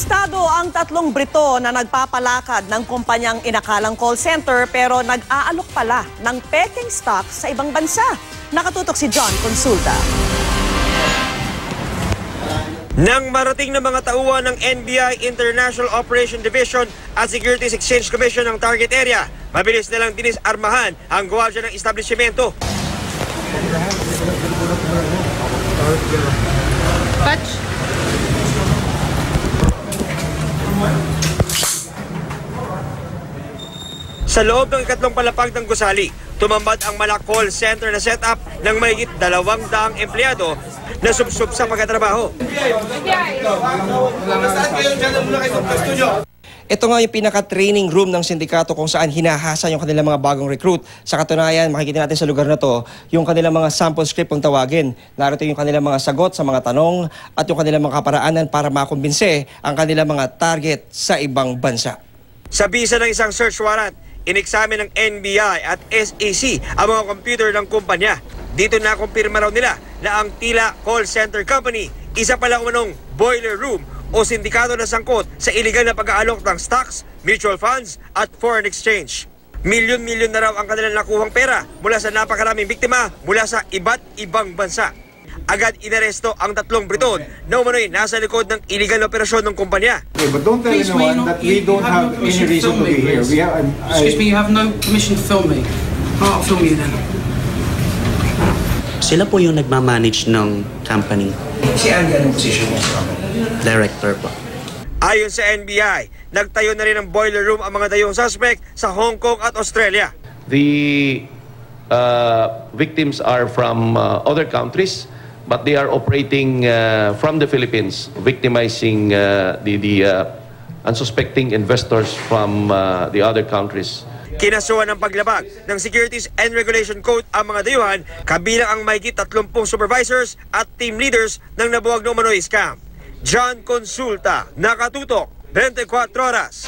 Arestado ang 3 Brito na nagpapalakad ng kumpanyang inakalang call center pero nag-aalok pala ng peking stock sa ibang bansa. Nakatutok si John Consulta. Nang marating ng mga tauhan ng NBI International Operation Division at Securities Exchange Commission ng target area, mabilis nilang dinisarmahan ang gwardiya ng establishmento. Sa loob ng ikatlong palapag ng gusali, tumambad ang mala call center na setup ng mahigit 200 empleyado na subsub sa pagkatrabaho. Ito nga yung pinaka-training room ng sindikato kung saan hinahasa yung kanilang mga bagong recruit. Sa katunayan, makikita natin sa lugar na to yung kanilang mga sample script kung tawagin. Narito yung kanilang mga sagot sa mga tanong at yung kanilang mga kaparaanan para makumbinse ang kanilang mga target sa ibang bansa. Sa bisa ng isang search warrant, ineksamin ng NBI at SEC ang mga computer ng kumpanya. Dito na kumpirma raw nila na ang Tila Call Center Company, isa pala umanong boiler room o sindikato na sangkot sa iligal na pag-aalok ng stocks, mutual funds at foreign exchange. Milyon-milyon na raw ang kanilang nakuhang pera mula sa napakaraming biktima mula sa iba't ibang bansa. Agad inaresto ang 3 Briton na umano'y nasa likod ng iligal na operasyon ng kumpanya. Okay, but don't tell anyone that we don't have any reason to be here. Excuse me, you have no permission to film me. I'll film you then. Sila po yung nagmamanage ng company. Si Andy, anong position mo sa company? Director po. Ayon sa NBI, nagtayo na rin ng boiler room ang mga dayong suspect sa Hong Kong at Australia. The victims are from other countries, but they are operating from the Philippines, victimizing the unsuspecting investors from the other countries. Kinasuhan ng paglabag ng Securities and Regulation Code ang mga dayuhan, kabilang ang mahigit 30 supervisors at team leaders ng nabuwag na umano'y scam. John Consulta, Nakatutok, 24 Oras.